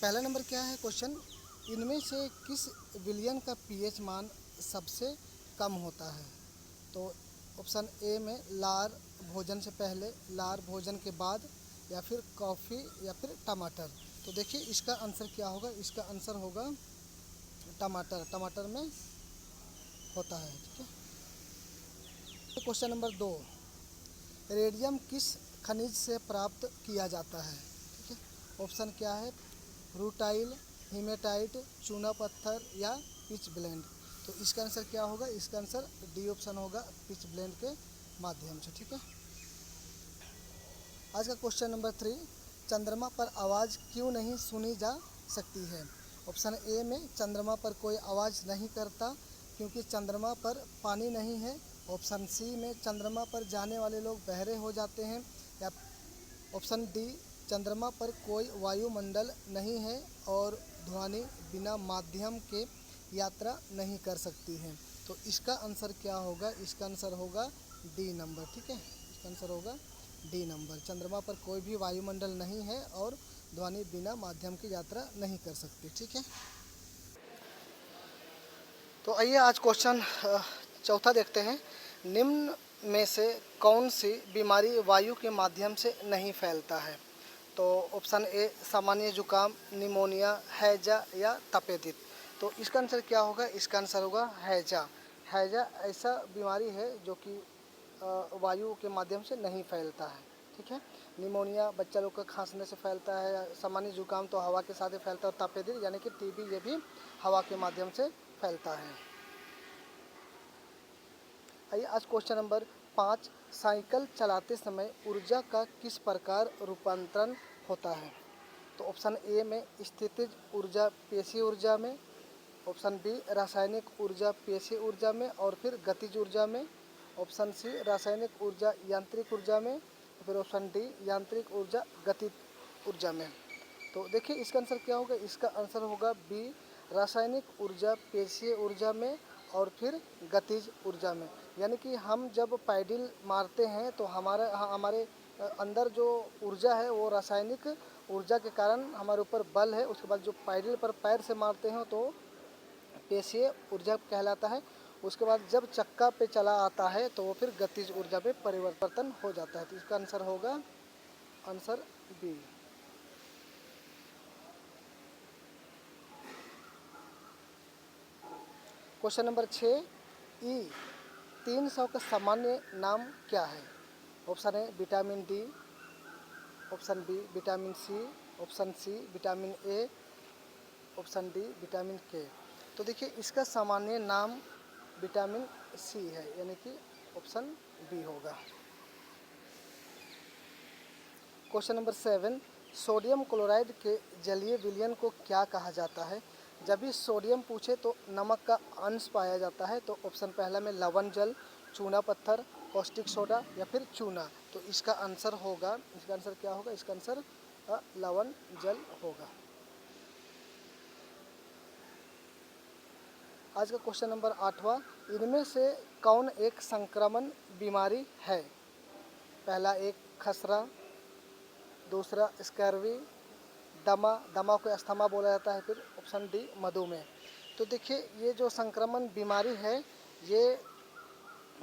पहला नंबर क्या है क्वेश्चन, इनमें से किस विलयन का पीएच मान सबसे कम होता है? तो ऑप्शन ए में लार भोजन से पहले, लार भोजन के बाद, या फिर कॉफ़ी, या फिर टमाटर। तो देखिए इसका आंसर क्या होगा, इसका आंसर होगा टमाटर। टमाटर में होता है। ठीक है। क्वेश्चन नंबर 2, रेडियम किस खनिज से प्राप्त किया जाता है? ठीक है। ऑप्शन क्या है, रूटाइल, हीमेटाइट, चूना पत्थर, या पिच ब्लेंड। तो इसका आंसर क्या होगा, इसका आंसर डी ऑप्शन होगा, पिच ब्लेंड के माध्यम से। ठीक है। आज का क्वेश्चन नंबर 3, चंद्रमा पर आवाज़ क्यों नहीं सुनी जा सकती है? ऑप्शन ए में चंद्रमा पर कोई आवाज़ नहीं करता क्योंकि चंद्रमा पर पानी नहीं है। ऑप्शन सी में चंद्रमा पर जाने वाले लोग बहरे हो जाते हैं। या ऑप्शन डी, चंद्रमा पर कोई वायुमंडल नहीं है और ध्वनि बिना माध्यम के यात्रा नहीं कर सकती है। तो इसका आंसर क्या होगा, इसका आंसर होगा डी नंबर। ठीक है। इसका आंसर होगा डी नंबर, चंद्रमा पर कोई भी वायुमंडल नहीं है और ध्वनि बिना माध्यम की यात्रा नहीं कर सकती। ठीक है। तो आइए आज क्वेश्चन चौथा देखते हैं। निम्न में से कौन सी बीमारी वायु के माध्यम से नहीं फैलता है? तो ऑप्शन ए सामान्य जुकाम, निमोनिया, हैजा, या तपेदिक। तो इसका आंसर क्या होगा, इसका आंसर होगा हैजा। हैजा ऐसा बीमारी है जो कि वायु के माध्यम से नहीं फैलता है। ठीक है। निमोनिया बच्चा लोग का खांसने से फैलता है, सामान्य जुकाम तो हवा के साथ ही फैलता है, और तपेदिक यानी कि टीबी ये भी हवा के माध्यम से फैलता है। आइए आज क्वेश्चन नंबर 5, साइकिल चलाते समय ऊर्जा का किस प्रकार रूपांतरण होता है? तो ऑप्शन ए में स्थितिज ऊर्जा पेशीय ऊर्जा में, ऑप्शन बी रासायनिक ऊर्जा पेशीय ऊर्जा में और फिर गतिज ऊर्जा में, ऑप्शन सी रासायनिक ऊर्जा यांत्रिक ऊर्जा में, फिर ऑप्शन डी यांत्रिक ऊर्जा गतिज ऊर्जा में। तो देखिए इसका आंसर क्या होगा, इसका आंसर होगा बी रासायनिक ऊर्जा पेशीय ऊर्जा में और फिर गतिज ऊर्जा में। यानी कि हम जब पैडल मारते हैं तो हमारे अंदर जो ऊर्जा है वो रासायनिक ऊर्जा के कारण हमारे ऊपर बल है, उसके बाद जो पैडल पर पैर से मारते हैं तो पेशीय ऊर्जा कहलाता है। उसके बाद जब चक्का पे चला आता है तो वो फिर गतिज ऊर्जा में परिवर्तन हो जाता है। तो इसका आंसर होगा answer B. Question number 6, E 300 का सामान्य नाम क्या है? Option A vitamin D, option B vitamin C, option C vitamin A, option D vitamin K. तो देखिए इसका सामान्य नाम विटामिन सी है, यानी कि ऑप्शन बी होगा। क्वेश्चन नंबर 7, सोडियम क्लोराइड के जलीय विलयन को क्या कहा जाता है? जब भी सोडियम पूछे तो नमक का अंश पाया जाता है। तो ऑप्शन पहला में लवण जल, चूना पत्थर, कॉस्टिक सोडा, या फिर चूना। तो इसका आंसर होगा, इसका आंसर क्या होगा, इसका आंसर लवण जल होगा। आज का क्वेश्चन नंबर 8वां, इनमें से कौन एक संक्रमण बीमारी है? पहला एक खसरा, दूसरा स्कैर्वी, दमा, दमा को अस्थमा बोला जाता है, फिर ऑप्शन डी मधुमेह। तो देखिए ये जो संक्रमण बीमारी है ये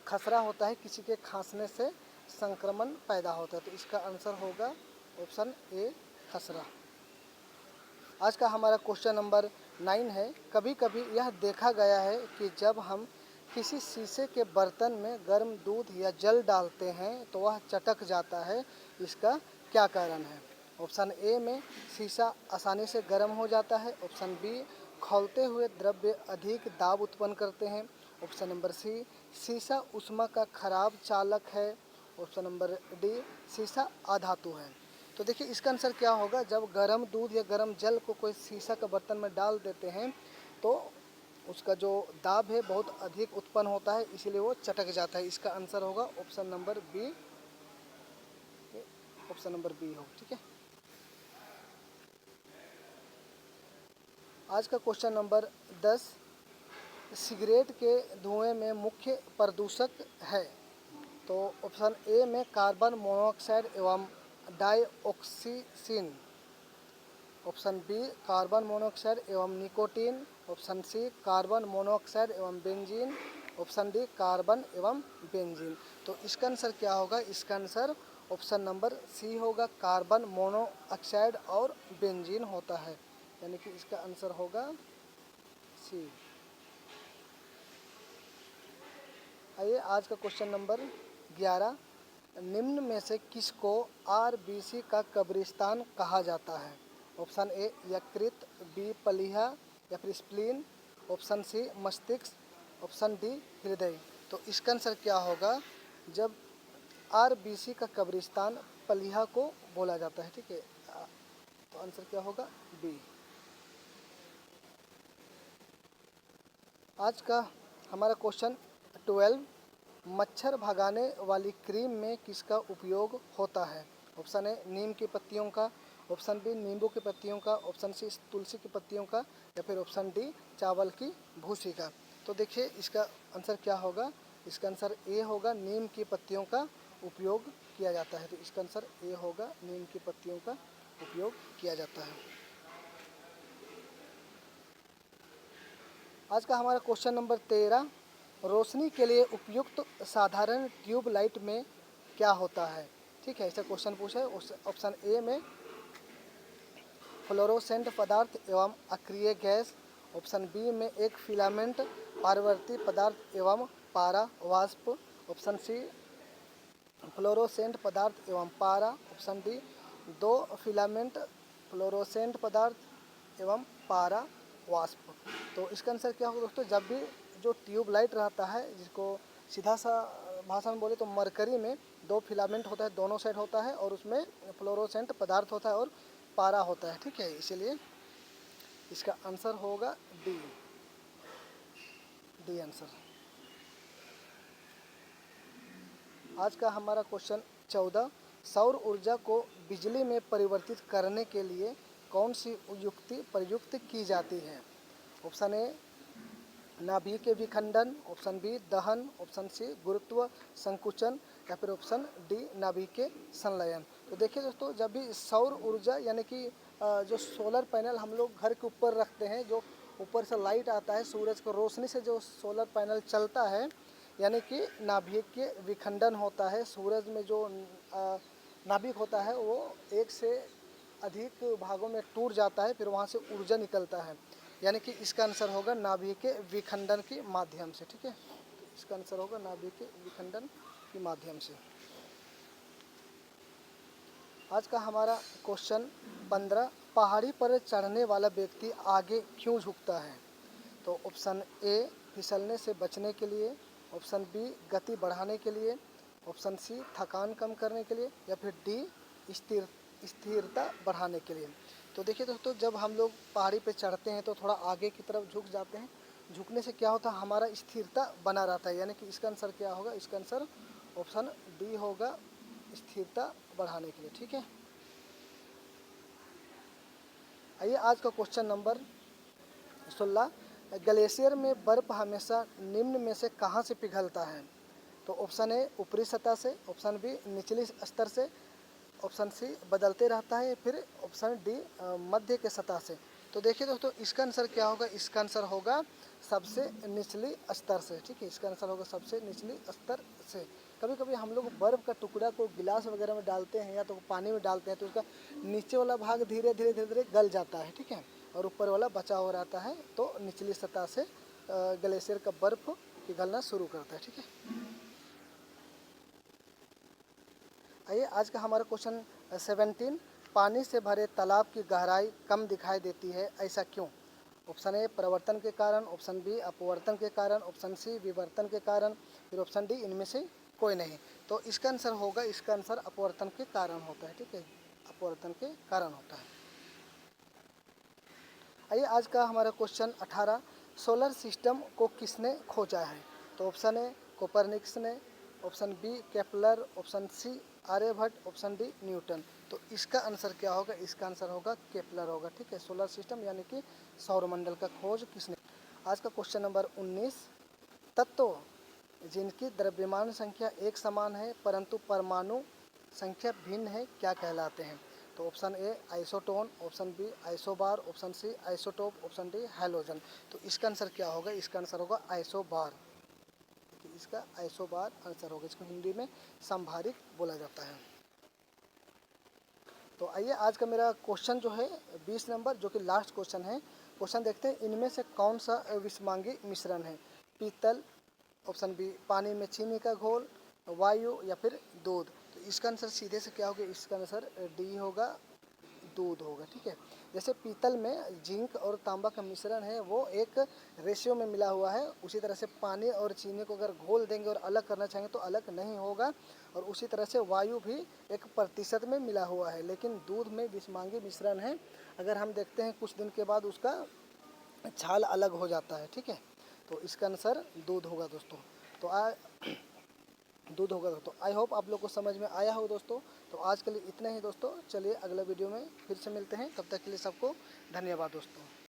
खसरा होता है, किसी के खांसने से संक्रमण पैदा होता है। तो इसका आंसर होगा ऑप्शन ए खसरा। आज का हमारा क्वेश्चन नंबर 9 है, कभी कभी यह देखा गया है कि जब हम किसी शीशे के बर्तन में गर्म दूध या जल डालते हैं तो वह चटक जाता है, इसका क्या कारण है? ऑप्शन ए में शीशा आसानी से गर्म हो जाता है, ऑप्शन बी खौलते हुए द्रव्य अधिक दाब उत्पन्न करते हैं, ऑप्शन नंबर सी शीशा ऊष्मा का खराब चालक है, ऑप्शन नंबर डी शीशा अधातु है। तो देखिए इसका आंसर क्या होगा, जब गर्म दूध या गर्म जल को कोई शीशा के बर्तन में डाल देते हैं तो उसका जो दाब है बहुत अधिक उत्पन्न होता है, इसीलिए वो चटक जाता है। इसका आंसर होगा option number B, option number B हो। ठीक है। आज का क्वेश्चन नंबर 10, सिगरेट के धुएं में मुख्य प्रदूषक है? तो ऑप्शन ए में कार्बन मोनोऑक्साइड एवं dioxin, option B carbon monoxide एवं nicotine, option C carbon monoxide एवं बेंजीन, ऑप्शन डी कार्बन एवं बेंजीन। तो इसका आंसर क्या होगा? इसका आंसर ऑप्शन नंबर सी होगा, कार्बन मोनोऑक्साइड और बेंजीन होता है, यानी कि इसका आंसर होगा सी। आइए आज का क्वेश्चन नंबर 11, निम्न में से किसको आरबीसी का कब्रिस्तान कहा जाता है? ऑप्शन ए यकृत, बी प्लीहा या फिर स्प्लीन, ऑप्शन सी मस्तिष्क, ऑप्शन डी हृदय। तो इसका आंसर क्या होगा? जब आरबीसी का कब्रिस्तान प्लीहा को बोला जाता है, ठीक है, तो आंसर क्या होगा? बी। आज का हमारा क्वेश्चन 12, मच्छर भगाने वाली क्रीम में किसका उपयोग होता है? ऑप्शन ए नीम की पत्तियों का, ऑप्शन बी नींबू की पत्तियों का, ऑप्शन सी तुलसी की पत्तियों का या फिर ऑप्शन डी चावल की भूसी का। तो देखिए इसका आंसर क्या होगा? इसका आंसर ए होगा, नीम की पत्तियों का उपयोग किया जाता है। तो इसका आंसर ए होगा, नीम की पत्तियों का उपयोग किया जाता है। आज का हमारा क्वेश्चन नंबर 13, रोशनी के लिए उपयुक्त साधारण ट्यूब लाइट में क्या होता है? ठीक है, ऐसा क्वेश्चन पूछा है। ऑप्शन ए में फ्लोरोसेंट पदार्थ एवं अक्रिय गैस, ऑप्शन बी में एक फिलामेंट पारवर्ती पदार्थ एवं पारा वाष्प, ऑप्शन सी फ्लोरोसेंट पदार्थ एवं पारा, ऑप्शन डी दो फिलामेंट फ्लोरोसेंट पदार्थ एवं पारा वाष्प। तो इसका आंसर क्या होगा दोस्तों? जब भी जो ट्यूब लाइट रहता है, जिसको सीधा सा भाषा में बोले तो मरकरी में दो फिलामेंट होता है, दोनों साइड होता है, और उसमें फ्लोरोसेंट पदार्थ होता है और पारा होता है, ठीक है, इसीलिए इसका आंसर होगा डी, डी आंसर। आज का हमारा क्वेश्चन 14, सौर ऊर्जा को बिजली में परिवर्तित करने के लिए कौन सी युक्ति प्रयुक्त की जाती है? ऑप्शन ए नाभिक विखंडन, ऑप्शन बी दहन, ऑप्शन सी गुरुत्व संकुचन या फिर ऑप्शन डी नाभिक संलयन। तो देखिए दोस्तों, जब भी सौर ऊर्जा यानी कि जो सोलर पैनल हम लोग घर के ऊपर रखते हैं, जो ऊपर से लाइट आता है सूरज को रोशनी से, जो सोलर पैनल चलता है, यानी कि नाभिक विखंडन होता है। सूरज में जो नाभिक होता है वो एक से अधिक भागों में टूट जाता है, फिर वहाँ से ऊर्जा निकलता है, यानी कि इसका आंसर होगा नाभिक के विखंडन के माध्यम से, ठीक है, इसका आंसर होगा नाभिक के विखंडन के माध्यम से। आज का हमारा क्वेश्चन 15, पहाड़ी पर चढ़ने वाला व्यक्ति आगे क्यों झुकता है? तो ऑप्शन ए फिसलने से बचने के लिए, ऑप्शन बी गति बढ़ाने के लिए, ऑप्शन सी थकान कम करने के लिए या फिर डी स्थिरता बढ़ाने के लिए। तो देखिए दोस्तों, जब हम लोग पहाड़ी पे चढ़ते हैं तो थोड़ा आगे की तरफ झुक जाते हैं, झुकने से क्या होता है? हमारा स्थिरता बना रहता है, यानी कि इसका आंसर क्या होगा? इसका आंसर ऑप्शन डी होगा, स्थिरता बढ़ाने के लिए, ठीक है। आइए आज का क्वेश्चन नंबर 16, ग्लेशियर में बर्फ हमेशा निम्न में से कहाँ से पिघलता है? तो ऑप्शन ए ऊपरी सतह से, ऑप्शन बी निचली स्तर से, ऑप्शन सी बदलते रहता है, फिर ऑप्शन डी मध्य के सतह से। तो देखिए दोस्तों, इसका आंसर क्या होगा? इसका आंसर होगा सबसे निचली स्तर से, ठीक है, इसका आंसर होगा सबसे निचली स्तर से। कभी कभी हम लोग बर्फ़ का टुकड़ा को गिलास वगैरह में डालते हैं या तो पानी में डालते हैं, तो उसका नीचे वाला भाग धीरे धीरे धीरे धीरे गल जाता है, ठीक है, और ऊपर वाला बचा हुआ रहता है, तो निचली सतह से ग्लेशियर का बर्फ़ पिघलना शुरू करता है, ठीक है। आइए आज का हमारा क्वेश्चन 17, पानी से भरे तालाब की गहराई कम दिखाई देती है, ऐसा क्यों? ऑप्शन ए परिवर्तन के कारण, ऑप्शन बी अपवर्तन के कारण, ऑप्शन सी विवर्तन के कारण, फिर ऑप्शन डी इनमें से कोई नहीं। तो इसका आंसर होगा, इसका आंसर अपवर्तन के कारण होता है, ठीक है, अपवर्तन के कारण होता है। आइए आज का हमारा क्वेश्चन 18, सोलर सिस्टम को किसने खोजा है? तो ऑप्शन ए कोपरनिकस ने, option B Kepler, option C Aryabhata, option D Newton. तो इसका आंसर क्या होगा? इसका आंसर होगा केपलर होगा, ठीक है, सोलर सिस्टम यानी कि सौरमंडल का खोज किसने? आज का क्वेश्चन नंबर 19, तत्व जिनकी द्रव्यमान संख्या एक समान है परंतु परमाणु संख्या भिन्न है क्या कहलाते हैं? तो option A isotone, option B isobar, option C isotope, option D halogen. तो इसका आंसर क्या होगा? इसका आंसर होगा आइसोबार। कि इसका आइसोबार आंसर होगा। इसको हिंदी में संभारिक बोला जाता है। तो आइए आज का मेरा क्वेश्चन जो है 20 नंबर, जो कि लास्ट क्वेश्चन है। क्वेश्चन देखते हैं, इनमें से कौन सा विषमांगी मिश्रण है? पीतल, ऑप्शन बी पानी में चीनी का घोल, वायु या फिर दूध। तो इसका आंसर सीधे से क्या होगा? इसका आंसर डी होगा, दूध होगा। ठीक है, जैसे पीतल में जिंक और तांबा का मिश्रण है वो एक रेशियो में मिला हुआ है, उसी तरह से पानी और चीनी को अगर घोल देंगे और अलग करना चाहेंगे तो अलग नहीं होगा। और उसी तरह से वायु भी एक प्रतिशत में मिला हुआ है, लेकिन दूध में विषमांगी मिश्रण है। अगर हम देखते हैं कुछ दिन के बाद उसका छाल अलग हो जाता है। ठीक है, तो इसका आंसर दूध होगा दोस्तों। तो दूध होगा दोस्तों। आई होप आप लोग को समझ में आया हो दोस्तों। तो आज के लिए इतना ही दोस्तों, चलिए अगला वीडियो में फिर से मिलते हैं, तब तक के लिए सबको धन्यवाद दोस्तों।